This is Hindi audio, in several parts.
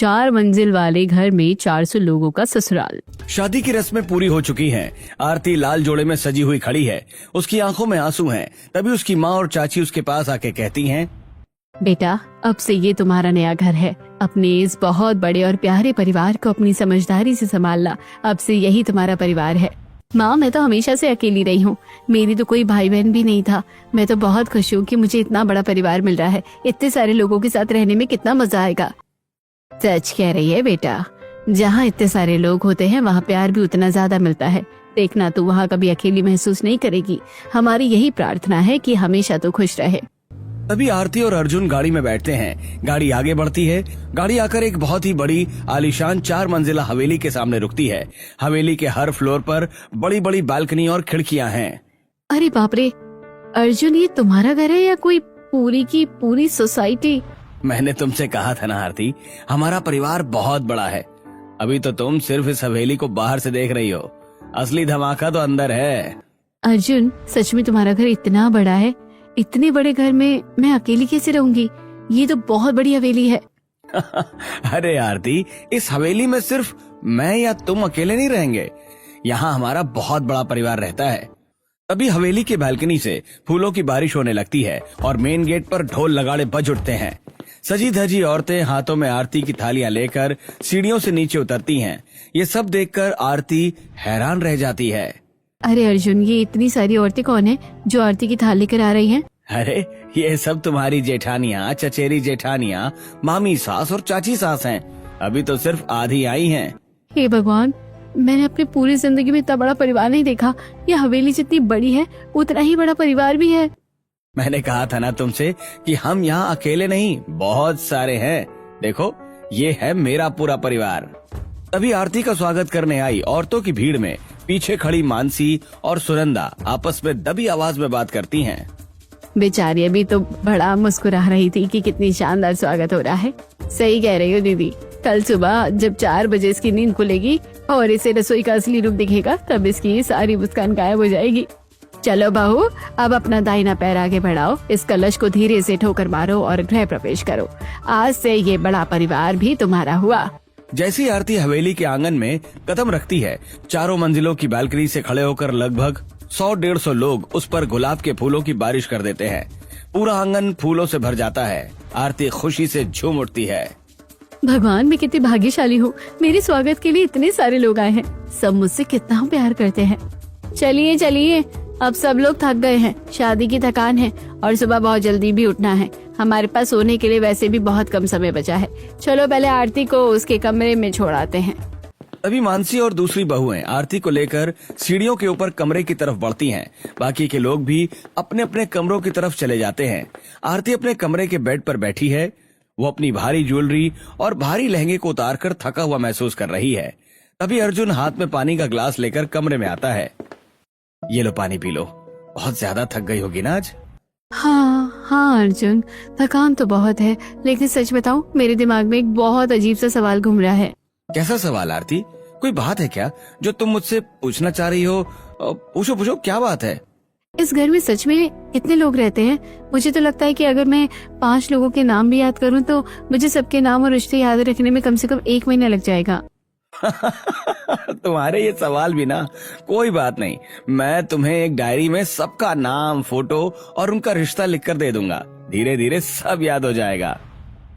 4 मंजिल वाले घर में 400 लोगों का ससुराल। शादी की रस्में पूरी हो चुकी हैं। आरती लाल जोड़े में सजी हुई खड़ी है, उसकी आंखों में आंसू हैं। तभी उसकी माँ और चाची उसके पास आके कहती हैं, बेटा, अब से ये तुम्हारा नया घर है। अपने इस बहुत बड़े और प्यारे परिवार को अपनी समझदारी से संभालना। अब से यही तुम्हारा परिवार है। माँ, मैं तो हमेशा से अकेली रही हूँ। मेरी तो कोई भाई बहन भी नहीं था। मैं तो बहुत खुश हूँ कि मुझे इतना बड़ा परिवार मिल रहा है। इतने सारे लोगों के साथ रहने में कितना मजा आएगा। सच कह रही है बेटा, जहाँ इतने सारे लोग होते हैं वहाँ प्यार भी उतना ज्यादा मिलता है। देखना, तू वहाँ कभी अकेली महसूस नहीं करेगी। हमारी यही प्रार्थना है कि हमेशा तो खुश रहे। तभी आरती और अर्जुन गाड़ी में बैठते हैं। गाड़ी आगे बढ़ती है। गाड़ी आकर एक बहुत ही बड़ी आलीशान 4 मंजिला हवेली के सामने रुकती है। हवेली के हर फ्लोर पर बड़ी बड़ी बालकनी और खिड़कियां हैं। अरे बाप रे, अर्जुन, ये तुम्हारा घर है या कोई पूरी की पूरी सोसाइटी? मैंने तुमसे कहा था ना आरती, हमारा परिवार बहुत बड़ा है। अभी तो तुम सिर्फ इस हवेली को बाहर से देख रही हो, असली धमाका तो अंदर है। अर्जुन, सच में तुम्हारा घर इतना बड़ा है? इतने बड़े घर में मैं अकेली कैसे रहूंगी? ये तो बहुत बड़ी हवेली है। अरे आरती, इस हवेली में सिर्फ मैं या तुम अकेले नहीं रहेंगे। यहाँ हमारा बहुत बड़ा परिवार रहता है। तभी हवेली की बालकनी से फूलों की बारिश होने लगती है और मेन गेट पर ढोल नगाड़े बज उठते हैं। सजी धजी औरतें हाथों में आरती की थालियां लेकर सीढ़ियों से नीचे उतरती हैं। ये सब देखकर आरती हैरान रह जाती है। अरे अर्जुन, ये इतनी सारी औरतें कौन है जो आरती की थाल लेकर आ रही हैं? अरे ये सब तुम्हारी जेठानियाँ, चचेरी जेठानियाँ, मामी सास और चाची सास हैं। अभी तो सिर्फ आधी आई हैं। हे भगवान, मैंने अपनी पूरी जिंदगी में इतना बड़ा परिवार नहीं देखा। ये हवेली जितनी बड़ी है उतना ही बड़ा परिवार भी है। मैंने कहा था ना तुमसे कि हम यहाँ अकेले नहीं, बहुत सारे हैं। देखो, ये है मेरा पूरा परिवार। तभी आरती का स्वागत करने आई औरतों की भीड़ में पीछे खड़ी मानसी और सुनंदा आपस में दबी आवाज में बात करती हैं। बेचारी अभी तो बड़ा मुस्कुरा रही थी कि कितनी शानदार स्वागत हो रहा है। सही कह रही हो दीदी, कल सुबह जब 4 बजे इसकी नींद खुलेगी और इसे रसोई का असली रूप दिखेगा, तब इसकी सारी मुस्कान गायब हो जाएगी। चलो बहू, अब अपना दाहिना पैर आगे बढ़ाओ, इस कलश को धीरे से ठोकर मारो और गृह प्रवेश करो। आज से ये बड़ा परिवार भी तुम्हारा हुआ। जैसी आरती हवेली के आंगन में कदम रखती है, 4 मंजिलों की बालकनी से खड़े होकर लगभग 100-150 लोग उस पर गुलाब के फूलों की बारिश कर देते हैं। पूरा आंगन फूलों से भर जाता है। आरती खुशी से झूम उठती है। भगवान, मैं कितनी भाग्यशाली हूँ। मेरे स्वागत के लिए इतने सारे लोग आए हैं। सब मुझसे कितना प्यार करते हैं। चलिए चलिए, अब सब लोग थक गए हैं। शादी की थकान है और सुबह बहुत जल्दी भी उठना है। हमारे पास सोने के लिए वैसे भी बहुत कम समय बचा है। चलो पहले आरती को उसके कमरे में छोड़ाते हैं। तभी मानसी और दूसरी बहुएं आरती को लेकर सीढ़ियों के ऊपर कमरे की तरफ बढ़ती हैं। बाकी के लोग भी अपने अपने कमरों की तरफ चले जाते हैं। आरती अपने कमरे के बेड पर बैठी है। वो अपनी भारी ज्वेलरी और भारी लहंगे को उतारकर थका हुआ महसूस कर रही है। तभी अर्जुन हाथ में पानी का ग्लास लेकर कमरे में आता है। ये लो, पानी पी लो। बहुत ज्यादा थक गई होगी ना आज। हाँ अर्जुन, थकान तो बहुत है, लेकिन सच बताऊं, मेरे दिमाग में एक बहुत अजीब सा सवाल घूम रहा है। कैसा सवाल आरती? कोई बात है क्या जो तुम मुझसे पूछना चाह रही हो? पूछो पूछो, क्या बात है? इस घर में सच में कितने लोग रहते हैं? मुझे तो लगता है कि अगर मैं 5 लोगों के नाम भी याद करूं तो मुझे सबके नाम और रिश्ते याद रखने में कम से कम 1 महीना लग जाएगा। तुम्हारे ये सवाल भी ना, कोई बात नहीं। मैं तुम्हें एक डायरी में सबका नाम, फोटो और उनका रिश्ता लिखकर दे दूंगा। धीरे धीरे सब याद हो जाएगा।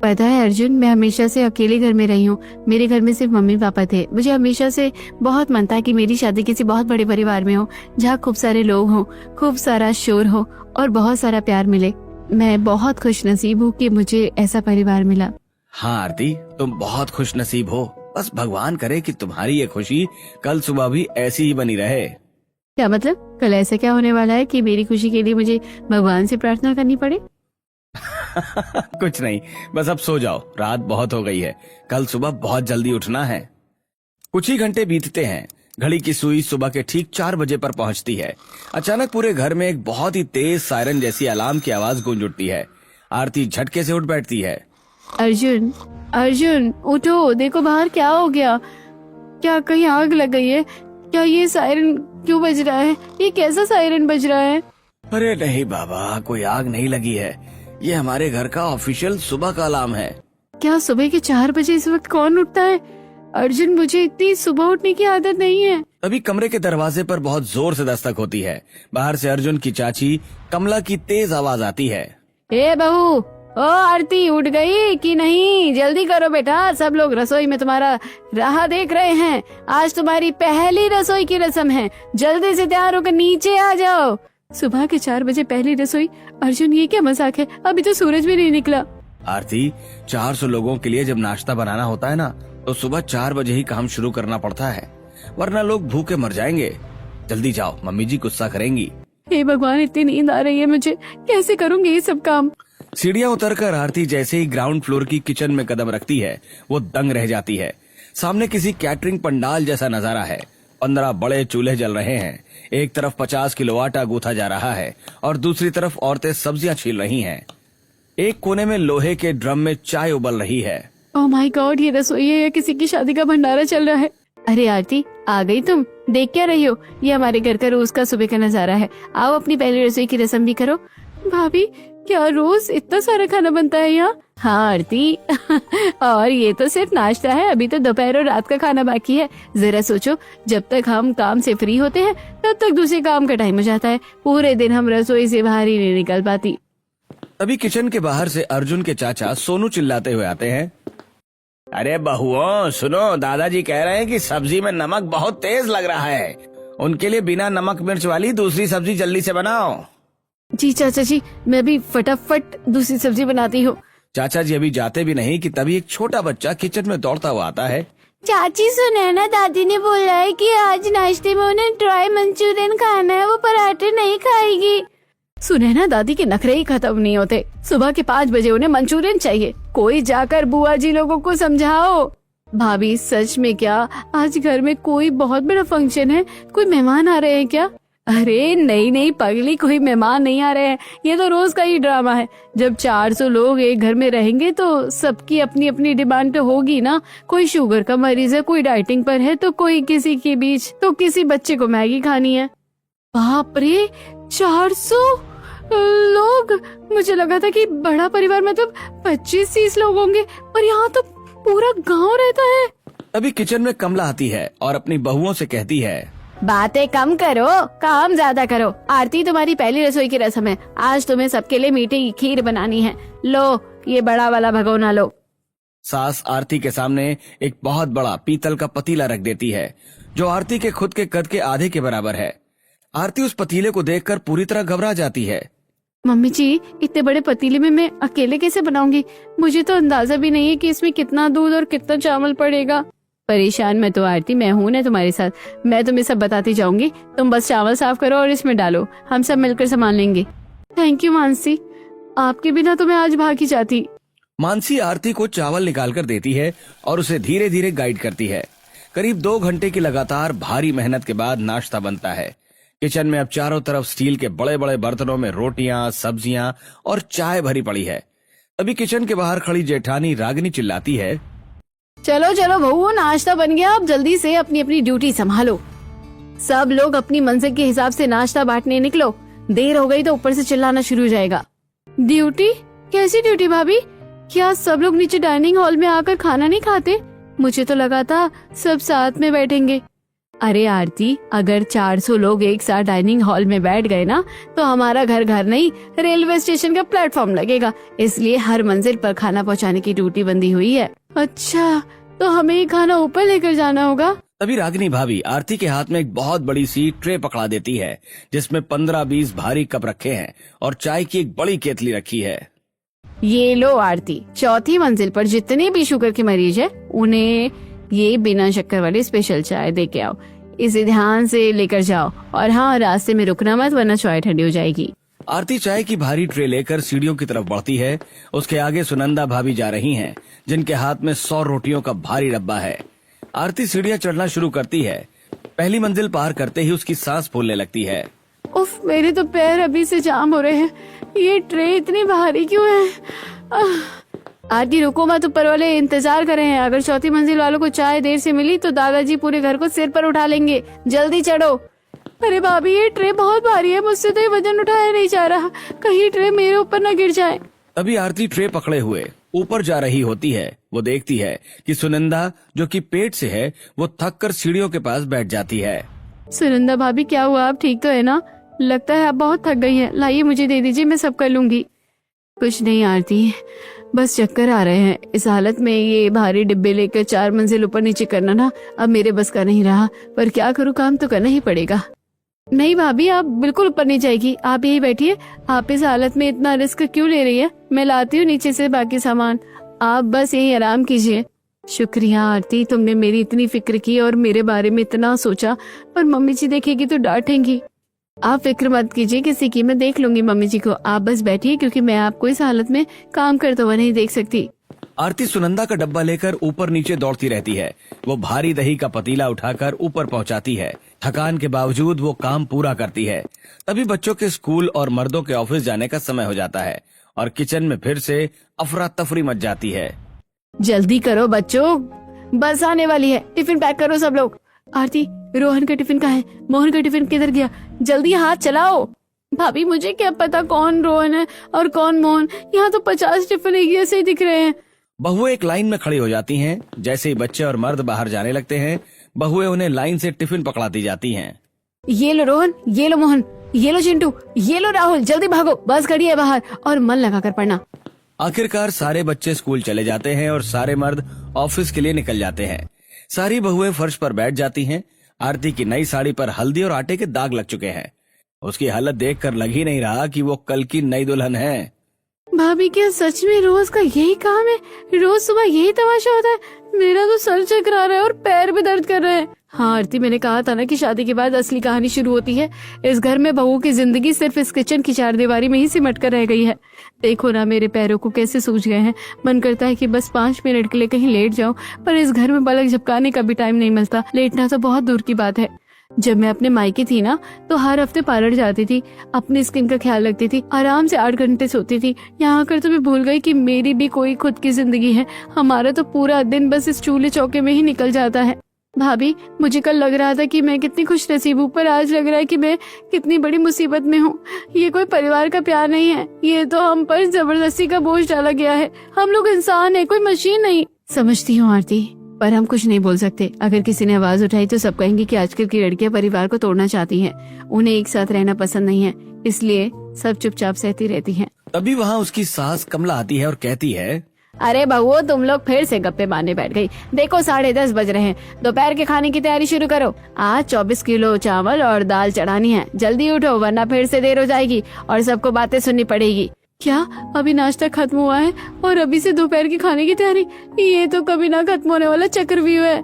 पता है अर्जुन, मैं हमेशा से अकेले घर में रही हूँ। मेरे घर में सिर्फ मम्मी पापा थे। मुझे हमेशा से बहुत मन था कि मेरी शादी किसी बहुत बड़े परिवार में हो, जहाँ खूब सारे लोग हों, खूब सारा शोर हो और बहुत सारा प्यार मिले। मैं बहुत खुश नसीब हूँ कि मुझे ऐसा परिवार मिला। हाँ आरती, तुम बहुत खुश नसीब हो। बस भगवान करे कि तुम्हारी ये खुशी कल सुबह भी ऐसी ही बनी रहे। क्या मतलब? कल ऐसा क्या होने वाला है कि मेरी खुशी के लिए मुझे भगवान से प्रार्थना करनी पड़े? कुछ नहीं, बस अब सो जाओ। रात बहुत हो गई है, कल सुबह बहुत जल्दी उठना है। कुछ ही घंटे बीतते हैं। घड़ी की सुई सुबह के ठीक 4 बजे पर पहुंचती है। अचानक पूरे घर में एक बहुत ही तेज सायरन जैसी अलार्म की आवाज गूंज उठती है। आरती झटके से उठ बैठती है। अर्जुन, अर्जुन उठो, देखो बाहर क्या हो गया। क्या कहीं आग लग गई है? क्या ये सायरन क्यों बज रहा है? ये कैसा सायरन बज रहा है? अरे नहीं बाबा, कोई आग नहीं लगी है। ये हमारे घर का ऑफिशियल सुबह का अलार्म है। क्या सुबह के 4 बजे इस वक्त कौन उठता है? अर्जुन, मुझे इतनी सुबह उठने की आदत नहीं है। तभी कमरे के दरवाजे पर बहुत जोर से दस्तक होती है। बाहर से अर्जुन की चाची कमला की तेज आवाज आती है। ए बहू, ओ आरती, उठ गई कि नहीं? जल्दी करो बेटा, सब लोग रसोई में तुम्हारा राह देख रहे हैं। आज तुम्हारी पहली रसोई की रस्म है, जल्दी से तैयार होकर नीचे आ जाओ। सुबह के 4 बजे पहली रसोई? अर्जुन, ये क्या मजाक है? अभी तो सूरज भी नहीं निकला। आरती, 400 लोगों के लिए जब नाश्ता बनाना होता है ना, तो सुबह 4 बजे ही काम शुरू करना पड़ता है, वरना लोग भूखे मर जाएंगे। जल्दी जाओ, मम्मी जी गुस्सा करेंगी। हे भगवान, इतनी नींद आ रही है मुझे, कैसे करूंगी ये सब काम? सीढ़ियां उतरकर आरती जैसे ही ग्राउंड फ्लोर की किचन में कदम रखती है, वो दंग रह जाती है। सामने किसी कैटरिंग पंडाल जैसा नजारा है। 15 बड़े चूल्हे जल रहे हैं। एक तरफ 50 किलो आटा गूंथा जा रहा है और दूसरी तरफ औरतें सब्जियां छील रही हैं। एक कोने में लोहे के ड्रम में चाय उबल रही है। ओह माय गॉड, ये रसोई है या किसी की शादी का भंडारा चल रहा है? अरे आरती, आ गई तुम? देख क्या रही हो? ये हमारे घर का रोज का सुबह का नजारा है। आओ अपनी पहली रसोई की रस्म भी करो। भाभी, क्या रोज इतना सारा खाना बनता है यहाँ? हाँ आरती और ये तो सिर्फ नाश्ता है, अभी तो दोपहर और रात का खाना बाकी है। जरा सोचो, जब तक हम काम से फ्री होते हैं तब तक दूसरे काम का टाइम हो जाता है। पूरे दिन हम रसोई से बाहर ही नहीं निकल पाती। तभी किचन के बाहर से अर्जुन के चाचा सोनू चिल्लाते हुए आते हैं। अरे बहुओं, सुनो, दादाजी कह रहे हैं कि सब्जी में नमक बहुत तेज लग रहा है। उनके लिए बिना नमक मिर्च वाली दूसरी सब्जी जल्दी से बनाओ। जी चाचा जी, मैं भी फटाफट दूसरी सब्जी बनाती हूँ। चाचा जी अभी जाते भी नहीं कि तभी एक छोटा बच्चा किचन में दौड़ता हुआ आता है। चाची, सुने ना, दादी ने बोला है कि आज नाश्ते में उन्हें ड्राई मंचूरियन खाना है, वो पराठे नहीं खाएगी। सुने ना, दादी के नखरे ही खत्म नहीं होते। सुबह के 5 बजे उन्हें मंचूरियन चाहिए। कोई जाकर बुआ जी लोगों को समझाओ। भाभी, सच में क्या आज घर में कोई बहुत बड़ा फंक्शन है? कोई मेहमान आ रहे हैं क्या? अरे नहीं नहीं पगली, कोई मेहमान नहीं आ रहे हैं, ये तो रोज का ही ड्रामा है। जब 400 लोग एक घर में रहेंगे तो सबकी अपनी अपनी डिमांड तो होगी ना। कोई शुगर का मरीज है, कोई डाइटिंग पर है, तो कोई किसी के बीच, तो किसी बच्चे को मैगी खानी है। बाप रे, 400 लोग! मुझे लगा था कि बड़ा परिवार मतलब 25-30 लोग होंगे, पर यहाँ तो पूरा गांव रहता है। अभी किचन में कमला आती है और अपनी बहुओं से कहती है, बातें कम करो, काम ज्यादा करो। आरती, तुम्हारी पहली रसोई की रस्म है। आज तुम्हें सबके लिए मीठे की खीर बनानी है। लो, ये बड़ा वाला भगोना लो। सास आरती के सामने एक बहुत बड़ा पीतल का पतीला रख देती है, जो आरती के खुद के कद के आधे के बराबर है। आरती उस पतीले को देखकर पूरी तरह घबरा जाती है। मम्मी जी, इतने बड़े पतीले में मैं अकेले कैसे बनाऊंगी? मुझे तो अंदाजा भी नहीं है कि इसमें कितना दूध और कितना चावल पड़ेगा। परेशान मत हो आरती, मैं हूँ ना तुम्हारे साथ। मैं तुम्हें सब बताती जाऊंगी, तुम बस चावल साफ करो और इसमें डालो, हम सब मिलकर संभाल लेंगे। थैंक यू मानसी, आपके बिना तो मैं आज भाग ही जाती। मानसी आरती को चावल निकाल कर देती है और उसे धीरे धीरे गाइड करती है। करीब 2 घंटे की लगातार भारी मेहनत के बाद नाश्ता बनता है। किचन में अब चारों तरफ स्टील के बड़े बड़े बर्तनों में रोटियां, सब्जियां और चाय भरी पड़ी है। अभी किचन के बाहर खड़ी जेठानी रागिनी चिल्लाती है, चलो चलो बहू, नाश्ता बन गया, अब जल्दी से अपनी अपनी ड्यूटी संभालो। सब लोग अपनी मंजिल के हिसाब से नाश्ता बांटने निकलो। देर हो गई तो ऊपर से चिल्लाना शुरू हो जाएगा। ड्यूटी? कैसी ड्यूटी भाभी? क्या सब लोग नीचे डाइनिंग हॉल में आकर खाना नहीं खाते? मुझे तो लगा था सब साथ में बैठेंगे। अरे आरती, अगर 400 लोग एक साथ डाइनिंग हॉल में बैठ गए ना, तो हमारा घर घर नहीं, रेलवे स्टेशन का प्लेटफॉर्म लगेगा। इसलिए हर मंजिल पर खाना पहुंचाने की ड्यूटी बंदी हुई है। अच्छा, तो हमें ये खाना ऊपर लेकर जाना होगा। तभी रागिनी भाभी आरती के हाथ में एक बहुत बड़ी सी ट्रे पकड़ा देती है, जिसमें 15-20 भारी कप रखे हैं और चाय की एक बड़ी केतली रखी है। ये लो आरती, 4थी मंजिल पर जितने भी शुगर के मरीज है, उन्हें ये बिना शक्कर वाली स्पेशल चाय दे के आओ। इसे ध्यान से लेकर जाओ और हाँ, रास्ते में रुकना मत, वरना चाय ठंडी हो जाएगी। आरती चाय की भारी ट्रे लेकर सीढ़ियों की तरफ बढ़ती है। उसके आगे सुनंदा भाभी जा रही हैं, जिनके हाथ में 100 रोटियों का भारी डब्बा है। आरती सीढ़ियां चढ़ना शुरू करती है। पहली मंजिल पार करते ही उसकी सांस फूलने लगती है। उफ, मेरे तो पैर अभी से जाम हो रहे हैं। ये ट्रे इतनी भारी क्यों है? आरती रुको मत, ऊपर वाले इंतजार कर रहे हैं। अगर 4थी मंजिल वालों को चाय देर से मिली तो दादाजी पूरे घर को सिर पर उठा लेंगे। जल्दी चढ़ो। अरे भाभी, ये ट्रे बहुत भारी है, मुझसे तो ये वजन उठाया नहीं जा रहा। कहीं ट्रे मेरे ऊपर न गिर जाए। तभी आरती ट्रे पकड़े हुए ऊपर जा रही होती है। वो देखती है कि सुनंदा जो कि पेट से है वो थक कर सीढ़ियों के पास बैठ जाती है। सुनंदा भाभी क्या हुआ, आप ठीक तो है ना? लगता है आप बहुत थक गई हैं। लाइए मुझे दे दीजिए, मैं सब कर लूंगी। कुछ नहीं आरती, बस चक्कर आ रहे हैं। इस हालत में ये भारी डिब्बे लेकर 4 मंजिल ऊपर नीचे करना ना अब मेरे बस का नहीं रहा, पर क्या करूँ, काम तो करना ही पड़ेगा। नहीं भाभी, आप बिल्कुल ऊपर नहीं जाएगी, आप यही बैठिए। आप इस हालत में इतना रिस्क क्यों ले रही है? मैं लाती हूँ नीचे से बाकी सामान, आप बस यही आराम कीजिए। शुक्रिया आरती, तुमने मेरी इतनी फिक्र की और मेरे बारे में इतना सोचा, पर मम्मी जी देखेगी तो डांटेंगी। आप फिक्र मत कीजिए किसी की, मैं देख लूंगी मम्मी जी को। आप बस बैठिए, क्योंकि मैं आपको इस हालत में काम करते हुए नहीं देख सकती। आरती सुनंदा का डब्बा लेकर ऊपर नीचे दौड़ती रहती है। वो भारी दही का पतीला उठाकर ऊपर पहुंचाती है। थकान के बावजूद वो काम पूरा करती है। तभी बच्चों के स्कूल और मर्दों के ऑफिस जाने का समय हो जाता है और किचन में फिर से अफरा तफरी मच जाती है। जल्दी करो बच्चों, बस आने वाली है, टिफिन पैक करो सब लोग। आरती, रोहन का टिफिन कहाँ है? मोहन का टिफिन किधर गया? जल्दी हाथ चलाओ। भाभी मुझे क्या पता कौन रोहन है और कौन मोहन, यहाँ तो 50 टिफिन एक जैसे ही दिख रहे हैं। बहुएं एक लाइन में खड़ी हो जाती हैं। जैसे ही बच्चे और मर्द बाहर जाने लगते हैं, बहुएं उन्हें लाइन से टिफिन पकड़ाती जाती हैं। ये लो रोहन, ये लो मोहन, ये लो चिंटू, ये लो राहुल, जल्दी भागो, बस खड़ी है बाहर और मन लगा कर पढ़ना। आखिरकार सारे बच्चे स्कूल चले जाते हैं और सारे मर्द ऑफिस के लिए निकल जाते हैं। सारी बहुएं फर्श पर बैठ जाती हैं। आरती की नई साड़ी पर हल्दी और आटे के दाग लग चुके हैं। उसकी हालत देखकर लग ही नहीं रहा कि वो कल की नई दुल्हन है। भाभी क्या सच में रोज का यही काम है? रोज सुबह यही तमाशा होता है? मेरा तो सर चकरा रहा है और पैर भी दर्द कर रहे हैं। हाँ आरती, मैंने कहा था ना कि शादी के बाद असली कहानी शुरू होती है। इस घर में बहू की जिंदगी सिर्फ इस किचन की 4 दीवारी में ही सिमट कर रह गई है। देखो ना मेरे पैरों को कैसे सूज गए हैं। मन करता है कि बस 5 मिनट के लिए कहीं लेट जाऊं, पर इस घर में पलक झपकाने का भी टाइम नहीं मिलता। लेटना तो बहुत दूर की बात है। जब मैं अपने मायके थी ना, तो हर हफ्ते पार्लर जाती थी, अपनी स्किन का ख्याल रखती थी, आराम से 8 घंटे सोती थी। यहाँ आकर तो मैं भूल गई कि मेरी भी कोई खुद की जिंदगी है। हमारा तो पूरा दिन बस इस चूल्हे चौके में ही निकल जाता है। भाभी, मुझे कल लग रहा था कि मैं कितनी खुश नसीब हूँ, पर आज लग रहा है कि मैं कितनी बड़ी मुसीबत में हूँ। ये कोई परिवार का प्यार नहीं है, ये तो हम पर जबरदस्ती का बोझ डाला गया है। हम लोग इंसान है, कोई मशीन नहीं। समझती हूँ आरती, पर हम कुछ नहीं बोल सकते। अगर किसी ने आवाज उठाई तो सब कहेंगे कि आजकल की लड़कियां परिवार को तोड़ना चाहती हैं। उन्हें एक साथ रहना पसंद नहीं है, इसलिए सब चुपचाप सहती रहती हैं। तभी वहाँ उसकी सास कमला आती है और कहती है, अरे बहू, तुम लोग फिर से गप्पे मारने बैठ गई। देखो 10:30 बज रहे हैं, दोपहर के खाने की तैयारी शुरू करो। आज 24 किलो चावल और दाल चढ़ानी है। जल्दी उठो, वरना फिर से देर हो जाएगी और सबको बातें सुननी पड़ेगी। क्या अभी नाश्ता खत्म हुआ है और अभी से दोपहर की खाने की तैयारी? ये तो कभी ना खत्म होने वाला चक्रव्यूह है।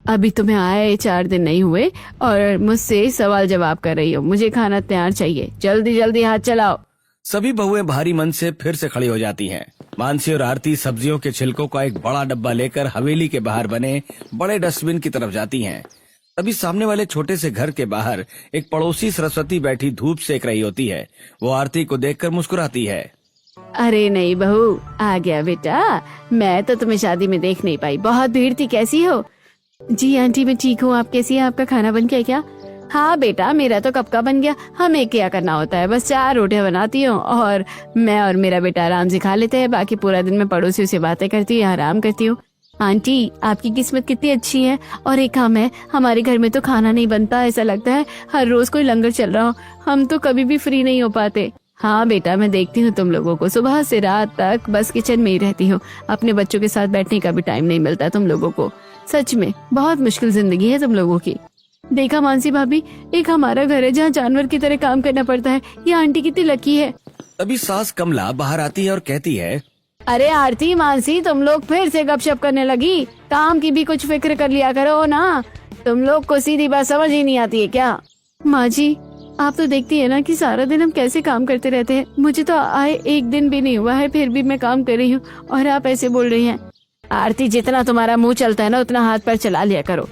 अभी तुम्हें आए 4 दिन नहीं हुए और मुझसे सवाल जवाब कर रही हो। मुझे खाना तैयार चाहिए, जल्दी जल्दी हाथ चलाओ। सभी बहुएं भारी मन से फिर से खड़ी हो जाती हैं। मानसी और आरती सब्जियों के छिलकों का एक बड़ा डब्बा लेकर हवेली के बाहर बने बड़े डस्टबिन की तरफ जाती हैं। तभी सामने वाले छोटे से घर के बाहर एक पड़ोसी सरस्वती बैठी धूप सेक रही होती है। वो आरती को देखकर मुस्कुराती है। अरे नहीं बहू, आ गया बेटा। मैं तो तुम्हें शादी में देख नहीं पाई, बहुत भीड़ थी। कैसी हो? जी आंटी, मैं ठीक हूँ। आप कैसी हैं? आपका खाना बन गया क्या? हाँ बेटा, मेरा तो कब का बन गया। हमें क्या करना होता है, बस 4 रोटियां बनाती हूँ और मैं और मेरा बेटा आराम से खा लेते हैं। बाकी पूरा दिन मैं पड़ोसियों से बातें करती हूँ, आराम करती हूँ। आंटी, आपकी किस्मत कितनी अच्छी है। और एक हम है, हमारे घर में तो खाना नहीं बनता, ऐसा लगता है हर रोज कोई लंगर चल रहा हो। हम तो कभी भी फ्री नहीं हो पाते। हाँ बेटा, मैं देखती हूँ तुम लोगों को, सुबह से रात तक बस किचन में ही रहती हूँ। अपने बच्चों के साथ बैठने का भी टाइम नहीं मिलता तुम लोगों को। सच में बहुत मुश्किल जिंदगी है तुम लोगों की। देखा मानसी भाभी, एक हमारा घर है जहाँ जानवर की तरह काम करना पड़ता है। ये आंटी कितनी लकी है। तभी सास कमला बाहर आती है और कहती है, अरे आरती, मानसी, तुम लोग फिर से गपशप करने लगी। काम की भी कुछ फिक्र कर लिया करो ना। तुम लोग को सीधी बात समझ ही नहीं आती है क्या? माँ जी, आप तो देखती है ना कि सारा दिन हम कैसे काम करते रहते हैं। मुझे तो आए 1 दिन भी नहीं हुआ है, फिर भी मैं काम कर रही हूँ और आप ऐसे बोल रही हैं। आरती, जितना तुम्हारा मुंह चलता है ना, उतना हाथ पैर चला लिया करो।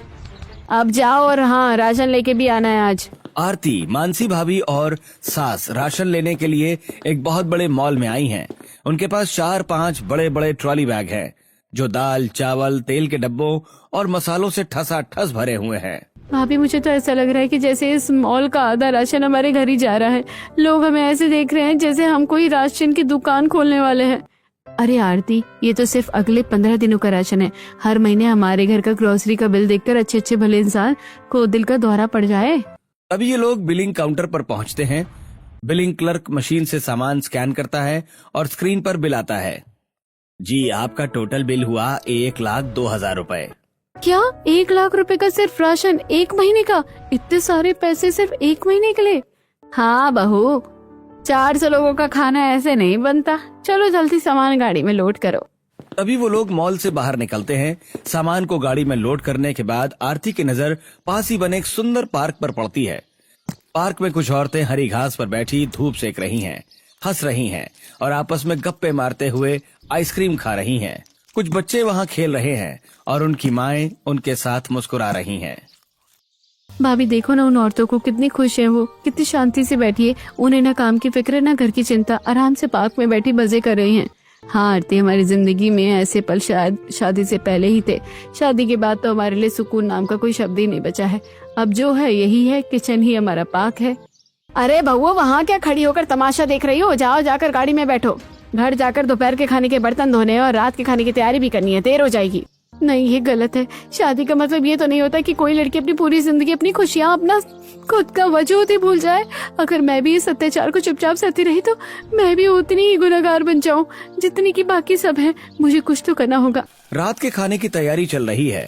अब जाओ और हाँ, राशन लेके भी आना है आज। आरती, मानसी भाभी और सास राशन लेने के लिए एक बहुत बड़े मॉल में आई हैं। उनके पास 4-5 बड़े बड़े ट्रॉली बैग हैं, जो दाल, चावल, तेल के डब्बों और मसालों से ठसाठस भरे हुए हैं। भाभी, मुझे तो ऐसा लग रहा है कि जैसे इस मॉल का आधा राशन हमारे घर ही जा रहा है। लोग हमें ऐसे देख रहे हैं जैसे हम कोई राशन की दुकान खोलने वाले हैं। अरे आरती, ये तो सिर्फ अगले 15 दिनों का राशन है। हर महीने हमारे घर का ग्रोसरी का बिल देखकर अच्छे अच्छे भले इंसान को दिल का दौरा पड़ जाए। तभी ये लोग बिलिंग काउंटर पर पहुंचते हैं। बिलिंग क्लर्क मशीन से सामान स्कैन करता है और स्क्रीन पर बिल आता है। जी, आपका टोटल बिल हुआ 1,02,000 रुपए। क्या 1 लाख रुपए का सिर्फ राशन 1 महीने का? इतने सारे पैसे सिर्फ 1 महीने के लिए? हाँ बहू, 400 लोगों का खाना ऐसे नहीं बनता। चलो जल्दी सामान गाड़ी में लोड करो। तभी वो लोग मॉल से बाहर निकलते हैं। सामान को गाड़ी में लोड करने के बाद आरती की नजर पास ही बने एक सुंदर पार्क पर पड़ती है। पार्क में कुछ औरतें हरी घास पर बैठी धूप सेक रही हैं, हंस रही हैं और आपस में गप्पे मारते हुए आइसक्रीम खा रही हैं। कुछ बच्चे वहाँ खेल रहे हैं और उनकी माएं उनके साथ मुस्कुरा रही हैं। भाभी देखो ना, उन औरतों को कितनी खुश है, वो कितनी शांति से बैठी है। उन्हें ना काम की फिक्र ना घर की चिंता, आराम से पार्क में बैठी मजे कर रही हैं। हाँ आरती, हमारी जिंदगी में ऐसे पल शायद शादी से पहले ही थे। शादी के बाद तो हमारे लिए सुकून नाम का कोई शब्द ही नहीं बचा है। अब जो है यही है, किचन ही हमारा पार्क है। अरे बहू, वहाँ क्या खड़ी होकर तमाशा देख रही हो? जाओ जाकर गाड़ी में बैठो। घर जाकर दोपहर के खाने के बर्तन धोने और रात के खाने की तैयारी भी करनी है, देर हो जाएगी। नहीं, ये गलत है। शादी का मतलब ये तो नहीं होता कि कोई लड़की अपनी पूरी जिंदगी अपनी खुशियाँ, अपना खुद का वजूद ही भूल जाए। अगर मैं भी इस अत्याचार को चुपचाप सहती रही तो मैं भी उतनी ही गुनहगार बन जाऊं जितनी की बाकी सब है। मुझे कुछ तो करना होगा। रात के खाने की तैयारी चल रही है।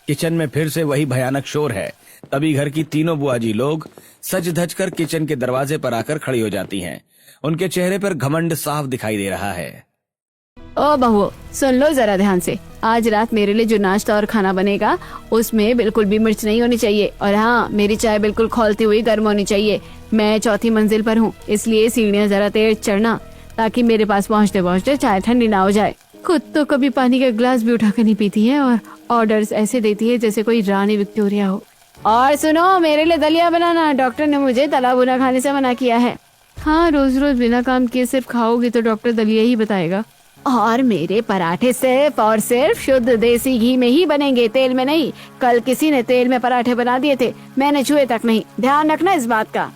किचन में फिर से वही भयानक शोर है। तभी घर की तीनों बुआजी लोग सज धज कर किचन के दरवाजे पर आकर खड़ी हो जाती हैं। उनके चेहरे पर घमंड साफ दिखाई दे रहा है। ओ बहू, सुन लो जरा ध्यान से। आज रात मेरे लिए जो नाश्ता और खाना बनेगा उसमें बिल्कुल भी मिर्च नहीं होनी चाहिए। और हाँ, मेरी चाय बिल्कुल खौलती हुई गर्म होनी चाहिए। मैं 4थी मंजिल पर हूँ, इसलिए सीढ़ियाँ जरा तेज चढ़ना, ताकि मेरे पास पहुँचते पहुँचते चाय ठंडी ना हो जाए। खुद तो कभी पानी का गिलास भी उठाकर नहीं पीती है और ऑर्डर्स ऐसे देती है जैसे कोई रानी विक्टोरिया हो। और सुनो, मेरे लिए दलिया बनाना। डॉक्टर ने मुझे तला भुना खाने से मना किया है। हाँ, रोज रोज बिना काम किए सिर्फ खाओगी तो डॉक्टर दलिया ही बताएगा। और मेरे पराठे सिर्फ और सिर्फ शुद्ध देसी घी में ही बनेंगे, तेल में नहीं। कल किसी ने तेल में पराठे बना दिए थे, मैंने छुए तक नहीं। ध्यान रखना इस बात का।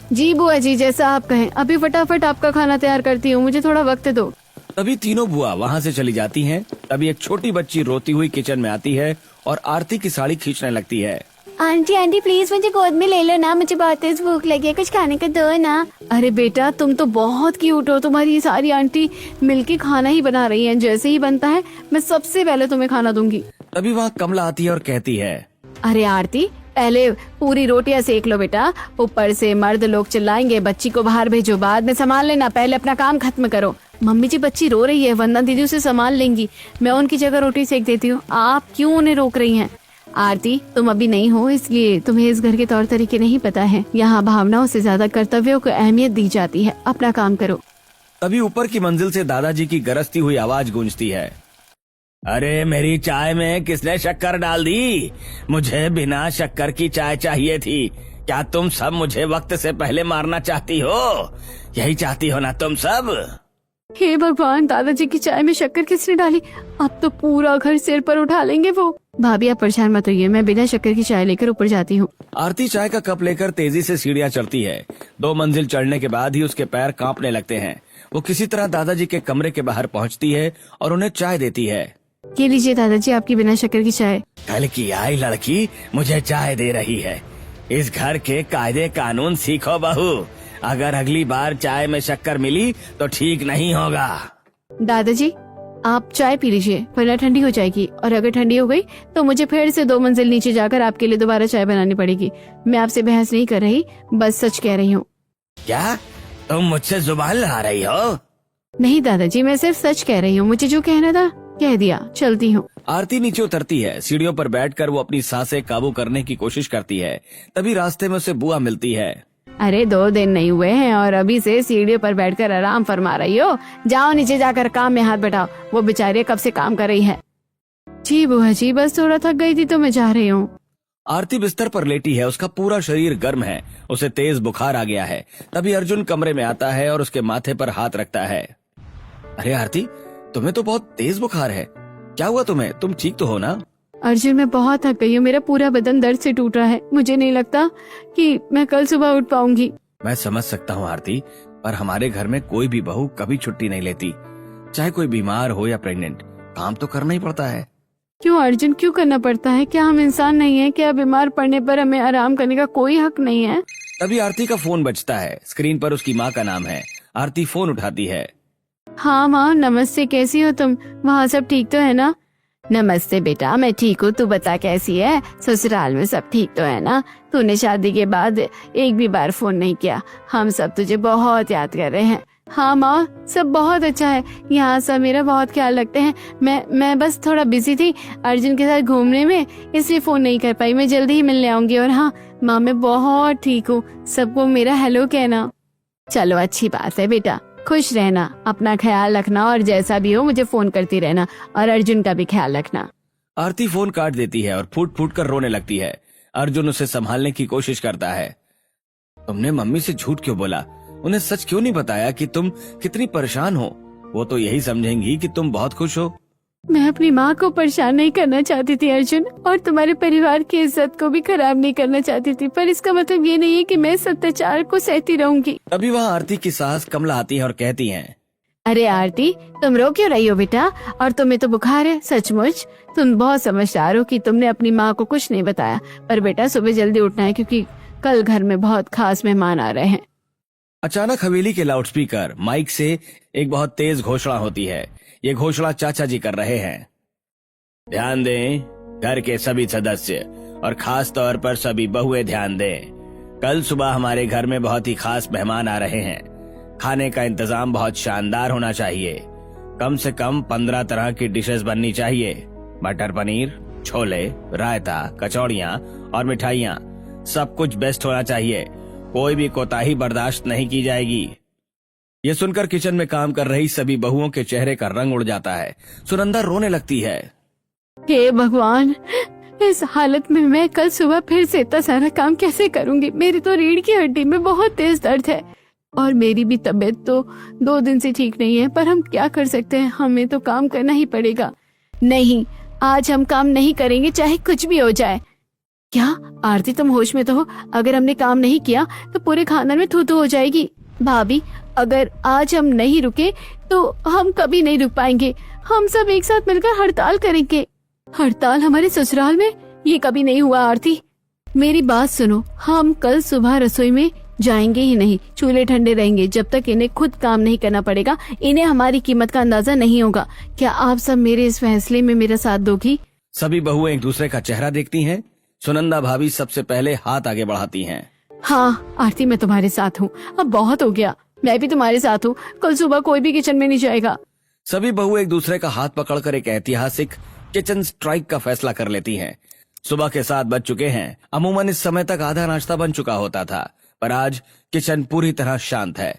जी बुआ जी, जैसा आप कहें। अभी फटाफट आपका खाना तैयार करती हूँ, मुझे थोड़ा वक्त दो। तभी तीनों बुआ वहाँ से चली जाती हैं। तभी एक छोटी बच्ची रोती हुई किचन में आती है और आरती की साड़ी खींचने लगती है। आंटी आंटी प्लीज मुझे गोद में ले लो ना, मुझे बहुत तेज भूख लगी है, कुछ खाने को दो ना। अरे बेटा, तुम तो बहुत क्यूट हो। तुम्हारी सारी आंटी मिलके खाना ही बना रही हैं। जैसे ही बनता है मैं सबसे पहले तुम्हें खाना दूंगी। तभी वहाँ कमला आती है और कहती है, अरे आरती, पहले पूरी रोटियां सेक लो बेटा, ऊपर से मर्द लोग चिल्लाएंगे। बच्ची को बाहर भेजो, बाद में संभाल लेना, पहले अपना काम खत्म करो। मम्मी जी, बच्ची रो रही है, वंदना दीदी उसे संभाल लेंगी। मैं उनकी जगह रोटी सेक देती हूँ, आप क्यों उन्हें रोक रही हैं? आरती, तुम अभी नहीं हो इसलिए तुम्हें इस घर के तौर तरीके नहीं पता है। यहाँ भावनाओं से ज्यादा कर्तव्यों को अहमियत दी जाती है। अपना काम करो। तभी ऊपर की मंजिल से दादाजी की गरजती हुई आवाज गूंजती है, अरे मेरी चाय में किसने शक्कर डाल दी? मुझे बिना शक्कर की चाय चाहिए थी। क्या तुम सब मुझे वक्त से पहले मारना चाहती हो? यही चाहती हो ना तुम सब? हे भगवान, दादाजी की चाय में शक्कर किसने डाली? अब तो पूरा घर सिर पर उठा लेंगे वो। भाभी आप परेशान मत होइए, मैं बिना शक्कर की चाय लेकर ऊपर जाती हूँ। आरती चाय का कप लेकर तेजी से सीढ़ियाँ चढ़ती है। 2 मंजिल चढ़ने के बाद ही उसके पैर कांपने लगते हैं। वो किसी तरह दादाजी के कमरे के बाहर पहुँचती है और उन्हें चाय देती है। ये लीजिए दादाजी, आपकी बिना शक्कर की चाय। कल की आई लड़की मुझे चाय दे रही है। इस घर के कायदे कानून सीखो बहू। अगर अगली बार चाय में शक्कर मिली तो ठीक नहीं होगा। दादाजी, आप चाय पी लीजिए, वरना ठंडी हो जाएगी। और अगर ठंडी हो गई तो मुझे फिर से 2 मंजिल नीचे जाकर आपके लिए दोबारा चाय बनानी पड़ेगी। मैं आपसे बहस नहीं कर रही, बस सच कह रही हूँ। क्या तुम मुझसे जुबान लड़ा रही हो? नहीं दादाजी, मैं सिर्फ सच कह रही हूँ। मुझे जो कहना था कह दिया, चलती हूँ। आरती नीचे उतरती है। सीढ़ियों पर बैठकर वो अपनी सांसें काबू करने की कोशिश करती है। तभी रास्ते में उसे बुआ मिलती है। अरे 2 दिन नहीं हुए हैं और अभी से सीढ़ियों पर बैठकर आराम फरमा रही हो? जाओ नीचे जाकर काम में हाथ बटाओ। वो बेचारी कब से काम कर रही है। जी बुआ जी, बस थोड़ा थक गई थी तो मैं जा रही हूँ। आरती बिस्तर पर लेटी है। उसका पूरा शरीर गर्म है। उसे तेज बुखार आ गया है। तभी अर्जुन कमरे में आता है और उसके माथे पर हाथ रखता है। अरे आरती, तुम्हें तो बहुत तेज बुखार है। क्या हुआ तुम्हें? तुम ठीक तो हो ना? अर्जुन, मैं बहुत थक गई हूँ। मेरा पूरा बदन दर्द से टूट रहा है। मुझे नहीं लगता कि मैं कल सुबह उठ पाऊंगी। मैं समझ सकता हूँ आरती, पर हमारे घर में कोई भी बहू कभी छुट्टी नहीं लेती। चाहे कोई बीमार हो या प्रेग्नेंट, काम तो करना ही पड़ता है। क्यों अर्जुन, क्यों करना पड़ता है? क्या हम इंसान नहीं है? क्या बीमार पड़ने पर हमें आराम करने का कोई हक नहीं है? तभी आरती का फोन बजता है। स्क्रीन पर उसकी माँ का नाम है। आरती फोन उठाती है। हाँ माँ, नमस्ते, कैसी हो तुम? वहाँ सब ठीक तो है ना? नमस्ते बेटा, मैं ठीक हूँ, तू बता कैसी है? ससुराल में सब ठीक तो है ना? तूने शादी के बाद एक भी बार फोन नहीं किया। हम सब तुझे बहुत याद कर रहे हैं। हाँ माँ, सब बहुत अच्छा है। यहाँ सब मेरा बहुत ख्याल रखते हैं। मैं बस थोड़ा बिजी थी अर्जुन के साथ घूमने में, इसलिए फोन नहीं कर पाई। मैं जल्दी ही मिलने आऊंगी। और हाँ माँ, मैं बहुत ठीक हूँ, सबको मेरा हेलो कहना। चलो अच्छी बात है बेटा, खुश रहना, अपना ख्याल रखना और जैसा भी हो मुझे फोन करती रहना, और अर्जुन का भी ख्याल रखना। आरती फोन काट देती है और फूट फूट कर रोने लगती है। अर्जुन उसे संभालने की कोशिश करता है। तुमने मम्मी से झूठ क्यों बोला? उन्हें सच क्यों नहीं बताया कि तुम कितनी परेशान हो? वो तो यही समझेंगी कि तुम बहुत खुश हो। मैं अपनी माँ को परेशान नहीं करना चाहती थी अर्जुन, और तुम्हारे परिवार की इज्जत को भी खराब नहीं करना चाहती थी, पर इसका मतलब ये नहीं है कि मैं इस अत्याचार को सहती रहूंगी। अभी वहाँ आरती की सास कमला आती है और कहती हैं, अरे आरती, तुम रो क्यों रही हो बेटा? और तुम्हें तो बुखार है। सचमुच तुम बहुत समझदार हो कि तुमने अपनी माँ को कुछ नहीं बताया। पर बेटा सुबह जल्दी उठना है, क्योंकि कल घर में बहुत खास मेहमान आ रहे हैं। अचानक हवेली के लाउडस्पीकर माइक से एक बहुत तेज घोषणा होती है। ये घोषणा चाचा जी कर रहे हैं। ध्यान दें, घर के सभी सदस्य और खास तौर पर सभी बहुएं ध्यान दें। कल सुबह हमारे घर में बहुत ही खास मेहमान आ रहे हैं। खाने का इंतजाम बहुत शानदार होना चाहिए। कम से कम 15 तरह की डिशेस बननी चाहिए। मटर पनीर, छोले, रायता, कचौड़ियाँ और मिठाइयाँ, सब कुछ बेस्ट होना चाहिए। कोई भी कोताही बर्दाश्त नहीं की जाएगी। ये सुनकर किचन में काम कर रही सभी बहुओं के चेहरे का रंग उड़ जाता है। सुनंदा रोने लगती है। हे भगवान, इस हालत में मैं कल सुबह फिर से इतना सारा काम कैसे करूंगी? मेरी तो रीढ़ की हड्डी में बहुत तेज दर्द है, और मेरी भी तबीयत तो 2 दिन से ठीक नहीं है। पर हम क्या कर सकते हैं, हमें तो काम करना ही पड़ेगा। नहीं, आज हम काम नहीं करेंगे, चाहे कुछ भी हो जाए। क्या आरती, तुम होश में तो हो? अगर हमने काम नहीं किया तो पूरे खानदान में थू थू हो जाएगी। भाभी, अगर आज हम नहीं रुके तो हम कभी नहीं रुक पाएंगे। हम सब एक साथ मिलकर हड़ताल करेंगे। हड़ताल हमारे ससुराल में? ये कभी नहीं हुआ आरती। मेरी बात सुनो, हम कल सुबह रसोई में जाएंगे ही नहीं। चूल्हे ठंडे रहेंगे जब तक इन्हें खुद काम नहीं करना पड़ेगा। इन्हें हमारी कीमत का अंदाजा नहीं होगा। क्या आप सब मेरे इस फैसले में मेरा साथ दोगी? सभी बहुएं एक दूसरे का चेहरा देखती हैं। सुनंदा भाभी सबसे पहले हाथ आगे बढ़ाती हैं। हाँ आरती, मैं तुम्हारे साथ हूँ। अब बहुत हो गया, मैं भी तुम्हारे साथ हूँ। कल सुबह कोई भी किचन में नहीं जाएगा। सभी बहुएं एक दूसरे का हाथ पकड़कर एक ऐतिहासिक किचन स्ट्राइक का फैसला कर लेती हैं। सुबह के 7 बज चुके हैं। अमूमन इस समय तक आधा नाश्ता बन चुका होता था, पर आज किचन पूरी तरह शांत है।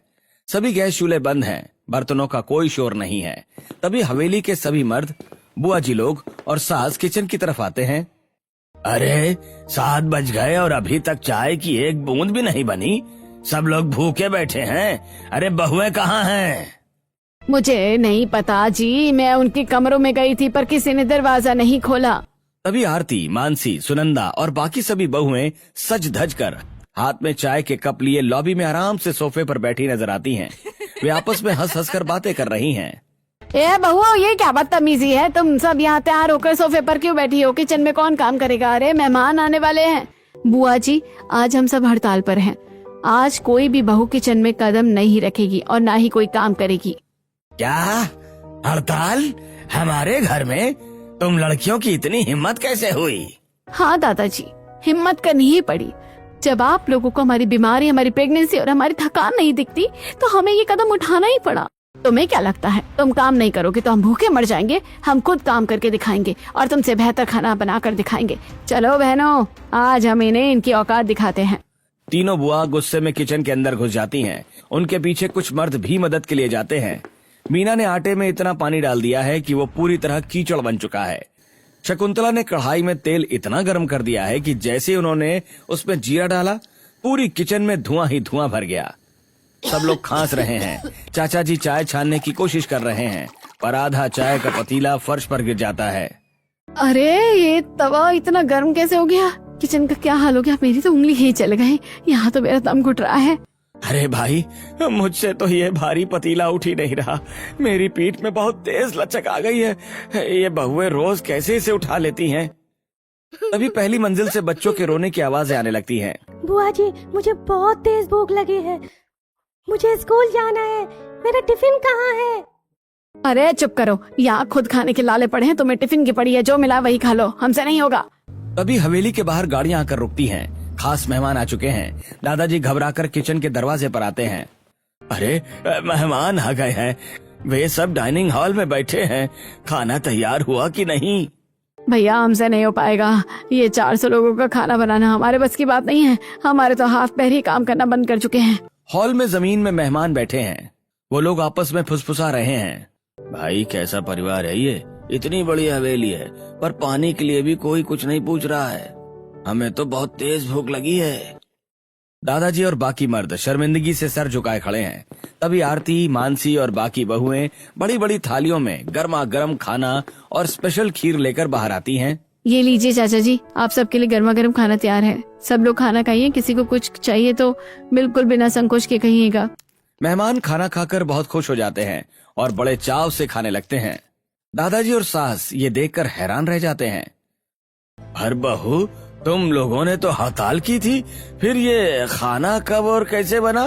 सभी गैस चूल्हे बंद हैं, बर्तनों का कोई शोर नहीं है। तभी हवेली के सभी मर्द, बुआ जी लोग और सास किचन की तरफ आते हैं। अरे 7 बज गए और अभी तक चाय की एक बूंद भी नहीं बनी। सब लोग भूखे बैठे हैं। अरे बहुएं कहाँ हैं? मुझे नहीं पता जी, मैं उनके कमरों में गई थी पर किसी ने दरवाजा नहीं खोला। तभी आरती, मानसी, सुनंदा और बाकी सभी बहुएं सज धज कर हाथ में चाय के कप लिए लॉबी में आराम से सोफे पर बैठी नजर आती हैं। वे आपस में हंस हंस कर बातें कर रही हैं। ए बहू, ये क्या बदतमीजी है? तुम सब यहाँ तैयार होकर सोफे पर क्यों बैठी हो? किचन में कौन काम करेगा? अरे मेहमान आने वाले हैं। बुआ जी, आज हम सब हड़ताल पर हैं। आज कोई भी बहू किचन में कदम नहीं रखेगी और ना ही कोई काम करेगी। क्या हड़ताल? हमारे घर में? तुम लड़कियों की इतनी हिम्मत कैसे हुई? हाँ दादाजी, हिम्मत करनी ही पड़ी। जब आप लोगों को हमारी बीमारी, हमारी प्रेगनेंसी और हमारी थकान नहीं दिखती तो हमें ये कदम उठाना ही पड़ा। तुम्हें क्या लगता है तुम काम नहीं करोगे तो हम भूखे मर जाएंगे? हम खुद काम करके दिखाएंगे और तुमसे बेहतर खाना बनाकर दिखाएंगे। चलो बहनों, आज हम इन्हें इनकी औकात दिखाते हैं। तीनों बुआ गुस्से में किचन के अंदर घुस जाती हैं। उनके पीछे कुछ मर्द भी मदद के लिए जाते हैं। मीना ने आटे में इतना पानी डाल दिया है कि वो पूरी तरह कीचड़ बन चुका है। शकुंतला ने कढ़ाई में तेल इतना गर्म कर दिया है कि जैसे ही उन्होंने उसमें जीरा डाला, पूरी किचन में धुआं ही धुआं भर गया। सब लोग खांस रहे हैं। चाचा जी चाय छानने की कोशिश कर रहे हैं, पर आधा चाय का पतीला फर्श पर गिर जाता है। अरे ये तवा इतना गर्म कैसे हो गया? किचन का क्या हाल हो गया? मेरी तो उंगली ही चल गई। यहाँ तो मेरा दम घुट रहा है। अरे भाई, मुझसे तो ये भारी पतीला उठ ही नहीं रहा। मेरी पीठ में बहुत तेज लचक आ गई है। ये बहुएं रोज कैसे इसे उठा लेती हैं? तभी पहली मंजिल से बच्चों के रोने की आवाजें आने लगती हैं। बुआ जी, मुझे बहुत तेज भूख लगी है, मुझे स्कूल जाना है, मेरा टिफिन कहाँ है? अरे चुप करो, यहाँ खुद खाने के लाले पड़े हैं, तुम्हें टिफिन की पड़ी है, जो मिला वही खा लो, हमसे नहीं होगा। तभी हवेली के बाहर गाड़ियां आकर रुकती हैं। खास मेहमान आ चुके हैं। दादाजी घबराकर किचन के दरवाजे पर आते हैं। अरे मेहमान आ गए हैं, वे सब डाइनिंग हॉल में बैठे हैं। खाना तैयार हुआ कि नहीं? भैया हमसे नहीं हो पाएगा, ये 400 लोगों का खाना बनाना हमारे बस की बात नहीं है। हमारे तो हाथ पैर ही काम करना बंद कर चुके हैं। हॉल में जमीन में मेहमान बैठे हैं। वो लोग आपस में फुसफुसा रहे हैं। भाई कैसा परिवार है ये, इतनी बड़ी हवेली है पर पानी के लिए भी कोई कुछ नहीं पूछ रहा है। हमें तो बहुत तेज भूख लगी है। दादाजी और बाकी मर्द शर्मिंदगी से सर झुकाए खड़े हैं। तभी आरती, मानसी और बाकी बहुएं बड़ी बड़ी थालियों में गर्मा गर्म खाना और स्पेशल खीर लेकर बाहर आती हैं। ये लीजिए चाचा जी, आप सबके लिए गर्मा गर्म खाना तैयार है। सब लोग खाना खाइए, किसी को कुछ चाहिए तो बिल्कुल बिना संकोच के कहिएगा। मेहमान खाना खाकर बहुत खुश हो जाते हैं और बड़े चाव से खाने लगते हैं। दादाजी और सास ये देखकर हैरान रह जाते हैं। हर बहू, तुम लोगों ने तो हड़ताल की थी, फिर ये खाना कब और कैसे बना?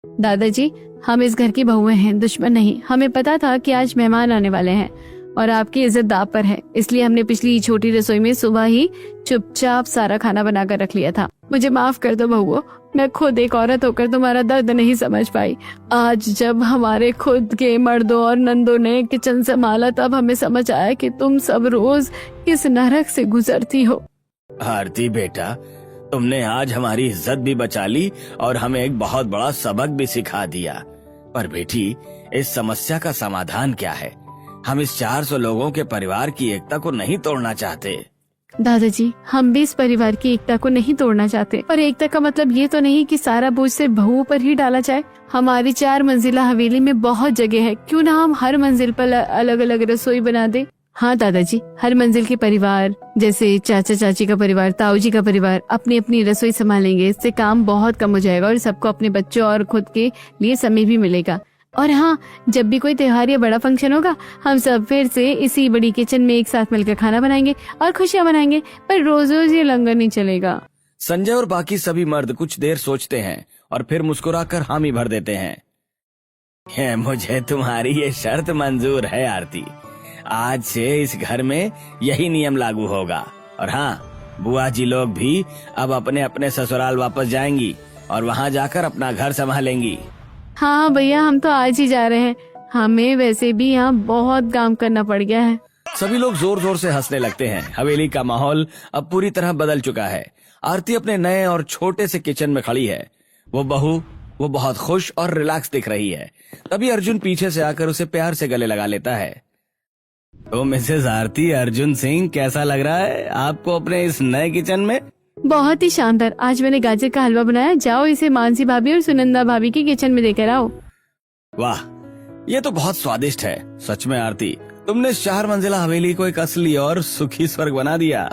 दादाजी, हम इस घर की बहुएं हैं, दुश्मन नहीं। हमें पता था कि आज मेहमान आने वाले हैं और आपकी इज्जत दांव पर है, इसलिए हमने पिछली छोटी रसोई में सुबह ही चुपचाप सारा खाना बनाकर रख लिया था। मुझे माफ कर दो बहुओं, मैं खुद एक औरत होकर तुम्हारा दर्द नहीं समझ पाई। आज जब हमारे खुद के मर्दों और नंदों ने किचन संभाला तब हमें समझ आया कि तुम सब रोज किस नरक से गुजरती हो। आरती बेटा, तुमने आज हमारी इज्जत भी बचा ली और हमें एक बहुत बड़ा सबक भी सिखा दिया। पर बेटी, इस समस्या का समाधान क्या है? हम इस 400 लोगों के परिवार की एकता को नहीं तोड़ना चाहते। दादाजी, हम भी इस परिवार की एकता को नहीं तोड़ना चाहते, पर एकता का मतलब ये तो नहीं कि सारा बोझ सिर्फ बहुओं पर ही डाला जाए। हमारी 4 मंजिला हवेली में बहुत जगह है, क्यों ना हम हर मंजिल पर अलग अलग रसोई बना दे। हाँ दादाजी, हर मंजिल के परिवार, जैसे चाचा चाची का परिवार, ताऊ जी का परिवार, अपनी अपनी रसोई संभालेंगे। इससे काम बहुत कम हो जाएगा और सबको अपने बच्चों और खुद के लिए समय भी मिलेगा। और हाँ, जब भी कोई त्योहार या बड़ा फंक्शन होगा, हम सब फिर से इसी बड़ी किचन में एक साथ मिलकर खाना बनाएंगे और खुशियाँ मनाएंगे, पर रोज रोज ये लंगर नहीं चलेगा। संजय और बाकी सभी मर्द कुछ देर सोचते हैं और फिर मुस्कुराकर हामी भर देते हैं। मुझे तुम्हारी ये शर्त मंजूर है आरती। आज से इस घर में यही नियम लागू होगा। और हाँ, बुआ जी लोग भी अब अपने अपने ससुराल वापस जाएंगी और वहाँ जाकर अपना घर संभालेंगी। हाँ भैया, हम तो आज ही जा रहे हैं, हमें वैसे भी यहाँ बहुत काम करना पड़ गया है। सभी लोग जोर जोर से हंसने लगते हैं। हवेली का माहौल अब पूरी तरह बदल चुका है। आरती अपने नए और छोटे से किचन में खड़ी है। वो बहुत खुश और रिलैक्स दिख रही है। तभी अर्जुन पीछे से आकर उसे प्यार से गले लगा लेता है। तो मिसेज आरती, अर्जुन सिंह कैसा लग रहा है आपको अपने इस नए किचन में? बहुत ही शानदार। आज मैंने गाजर का हलवा बनाया, जाओ इसे मानसी भाभी और सुनंदा भाभी की किचन में देकर आओ। वाह, ये तो बहुत स्वादिष्ट है। सच में आरती, तुमने 4 मंजिला हवेली को एक असली और सुखी स्वर्ग बना दिया।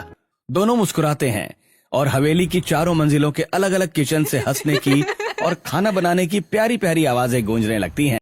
दोनों मुस्कुराते हैं और हवेली की 4 मंजिलों के अलग अलग किचन से हंसने की और खाना बनाने की प्यारी प्यारी आवाजें गूंजने लगती हैं।